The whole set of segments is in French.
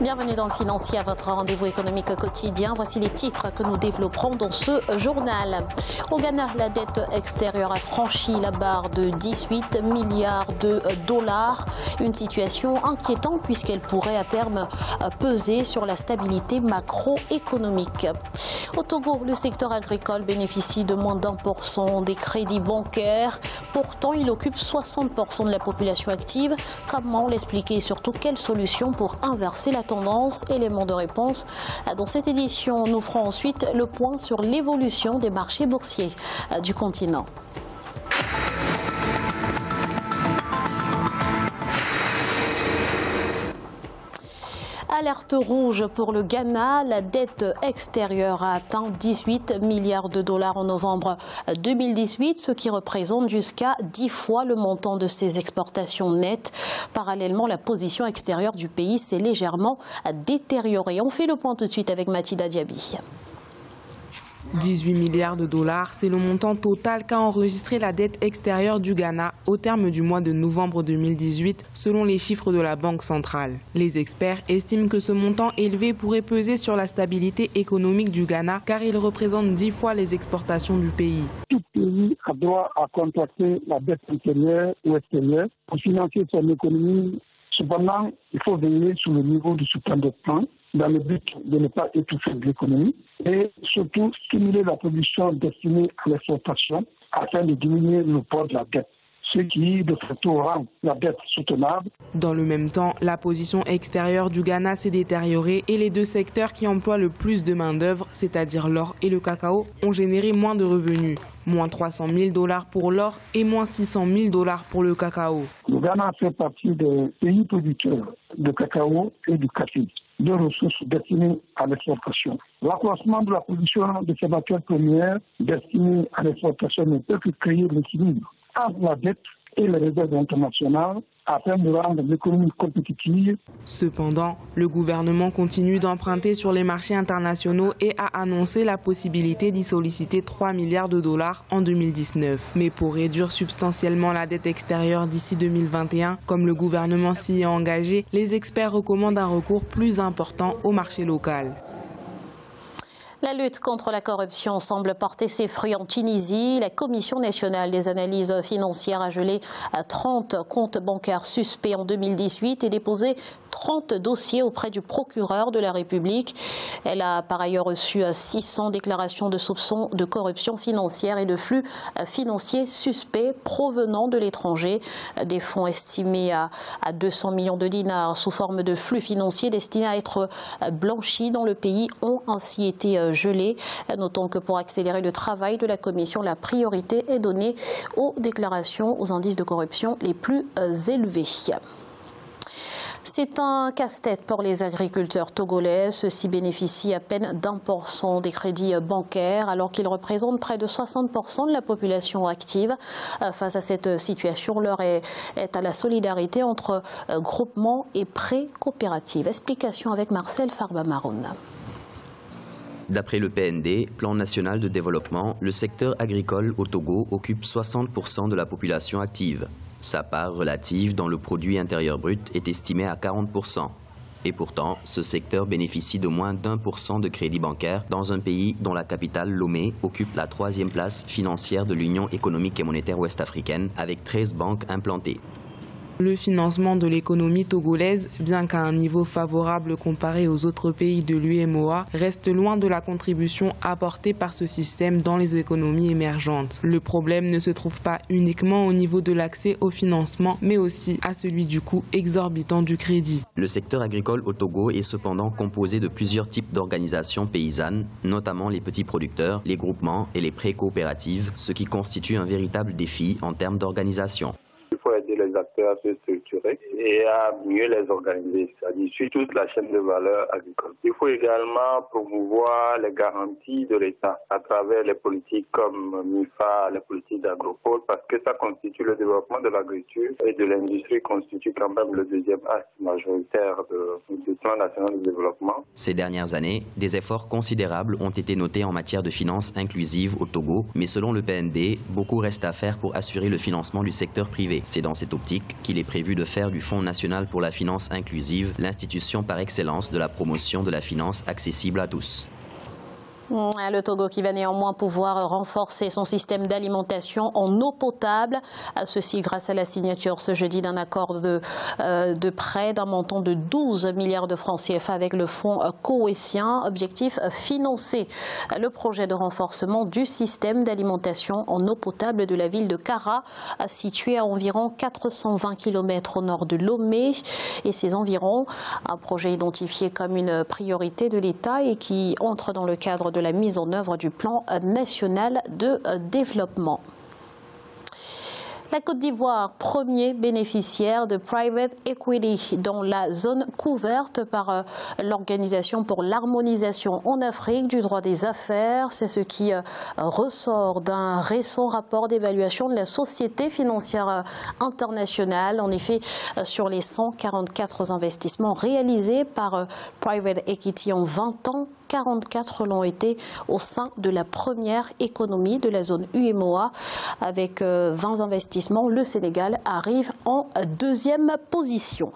Bienvenue dans le Financier, à votre rendez-vous économique quotidien. Voici les titres que nous développerons dans ce journal. Au Ghana, la dette extérieure a franchi la barre de 18 milliards de dollars. Une situation inquiétante puisqu'elle pourrait à terme peser sur la stabilité macroéconomique. Au Togo, le secteur agricole bénéficie de moins d'1% des crédits bancaires. Pourtant, il occupe 60% de la population active. Comment l'expliquer et surtout quelles solutions pour inverser la tendance? Élément de réponse dans cette édition. Nous ferons ensuite le point sur l'évolution des marchés boursiers du continent. Alerte rouge pour le Ghana. La dette extérieure a atteint 18 milliards de dollars en novembre 2018, ce qui représente jusqu'à 10 fois le montant de ses exportations nettes. Parallèlement, la position extérieure du pays s'est légèrement détériorée. On fait le point tout de suite avec Mathilda Diaby. 18 milliards de dollars, c'est le montant total qu'a enregistré la dette extérieure du Ghana au terme du mois de novembre 2018, selon les chiffres de la Banque centrale. Les experts estiment que ce montant élevé pourrait peser sur la stabilité économique du Ghana, car il représente 10 fois les exportations du pays. Tout pays a droit à contracter la dette intérieure ou extérieure pour financer son économie. Cependant, il faut veiller sur le niveau de ce endettement dans le but de ne pas étouffer l'économie et surtout stimuler la production destinée à l'exportation afin de diminuer le poids de la dette, ce qui de facto rend la dette soutenable. Dans le même temps, la position extérieure du Ghana s'est détériorée et les deux secteurs qui emploient le plus de main-d'œuvre, c'est-à-dire l'or et le cacao, ont généré moins de revenus. Moins 300 000 dollars pour l'or et moins 600 000 dollars pour le cacao. Le Ghana fait partie des pays producteurs de cacao et du café, deux ressources destinées à l'exportation. L'accroissement de la production de ces matières premières destinées à l'exportation ne peut que créer l'équilibre entre la dette et les réserves internationales afin de rendre l'économie compétitive. Cependant, le gouvernement continue d'emprunter sur les marchés internationaux et a annoncé la possibilité d'y solliciter 3 milliards de dollars en 2019. Mais pour réduire substantiellement la dette extérieure d'ici 2021, comme le gouvernement s'y est engagé, les experts recommandent un recours plus important au marché local. La lutte contre la corruption semble porter ses fruits en Tunisie. La Commission nationale des analyses financières a gelé 30 comptes bancaires suspects en 2018 et déposé 30 dossiers auprès du procureur de la République. Elle a par ailleurs reçu 600 déclarations de soupçons de corruption financière et de flux financiers suspects provenant de l'étranger. Des fonds estimés à 200 millions de dinars sous forme de flux financiers destinés à être blanchis dans le pays ont ainsi été gelés. Notons que pour accélérer le travail de la Commission, la priorité est donnée aux déclarations aux indices de corruption les plus élevés. C'est un casse-tête pour les agriculteurs togolais. Ceux-ci bénéficient à peine d'1% des crédits bancaires alors qu'ils représentent près de 60% de la population active. Face à cette situation, l'heure est à la solidarité entre groupements et prêts coopératifs. Explication avec Marcel Farba-Maroun. D'après le PND, Plan national de développement, le secteur agricole au Togo occupe 60% de la population active. Sa part relative dans le produit intérieur brut est estimée à 40%. Et pourtant, ce secteur bénéficie de moins d'1% de crédit bancaire dans un pays dont la capitale, Lomé, occupe la 3e place financière de l'Union économique et monétaire ouest-africaine avec 13 banques implantées. Le financement de l'économie togolaise, bien qu'à un niveau favorable comparé aux autres pays de l'UEMOA, reste loin de la contribution apportée par ce système dans les économies émergentes. Le problème ne se trouve pas uniquement au niveau de l'accès au financement, mais aussi à celui du coût exorbitant du crédit. Le secteur agricole au Togo est cependant composé de plusieurs types d'organisations paysannes, notamment les petits producteurs, les groupements et les prêts coopératives, ce qui constitue un véritable défi en termes d'organisation. Il faut aider les acteurs à se structurer et à mieux les organiser, c'est-à-dire sur toute la chaîne de valeur agricole. Il faut également promouvoir les garanties de l'État à travers les politiques comme MIFA, les politiques d'agropole, parce que ça constitue le développement de l'agriculture et de l'industrie constitue quand même le deuxième axe majoritaire du plan national de développement. Ces dernières années, des efforts considérables ont été notés en matière de finances inclusives au Togo, mais selon le PND, beaucoup reste à faire pour assurer le financement du secteur privé. C'est dans cette optique qu'il est prévu de de fer du Fonds national pour la finance inclusive, l'institution par excellence de la promotion de la finance accessible à tous. Le Togo qui va néanmoins pouvoir renforcer son système d'alimentation en eau potable. Ceci grâce à la signature ce jeudi d'un accord de prêt d'un montant de 12 milliards de francs CFA avec le fonds coétien. Objectif, financer le projet de renforcement du système d'alimentation en eau potable de la ville de Kara, située à environ 420 km au nord de Lomé et ses environs. Un projet identifié comme une priorité de l'État et qui entre dans le cadre de la mise en œuvre du plan national de développement. La Côte d'Ivoire, premier bénéficiaire de Private Equity dans la zone couverte par l'Organisation pour l'harmonisation en Afrique du droit des affaires. C'est ce qui ressort d'un récent rapport d'évaluation de la Société financière internationale. En effet, sur les 144 investissements réalisés par Private Equity en 20 ans, 44 l'ont été au sein de la première économie de la zone UEMOA. Avec 20 investissements, le Sénégal arrive en deuxième position.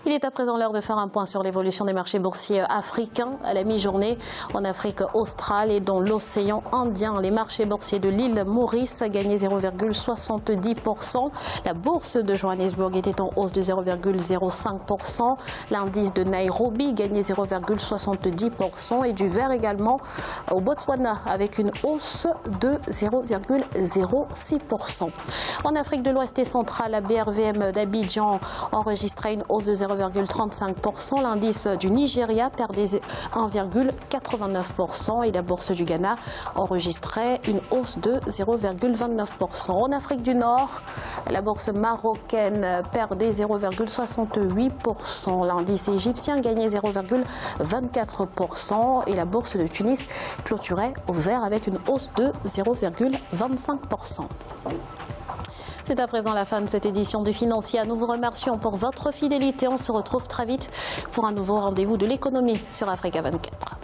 Il est à présent l'heure de faire un point sur l'évolution des marchés boursiers africains à la mi-journée. En Afrique australe et dans l'océan Indien, les marchés boursiers de l'île Maurice a gagné 0,70%. La bourse de Johannesburg était en hausse de 0,05%. L'indice de Nairobi gagnait 0,70% et du vert également au Botswana avec une hausse de 0,06%. En Afrique de l'Ouest et centrale, la BRVM d'Abidjan enregistrait une hausse de 0,35%. L'indice du Nigeria perdait 1,89% et la bourse du Ghana enregistrait une hausse de 0,29%. En Afrique du Nord, la bourse marocaine perdait 0,68%. L'indice égyptien gagnait 0,24% et la bourse de Tunis clôturait au vert avec une hausse de 0,25%. C'est à présent la fin de cette édition du Financial. Nous vous remercions pour votre fidélité. On se retrouve très vite pour un nouveau rendez-vous de l'économie sur Africa 24.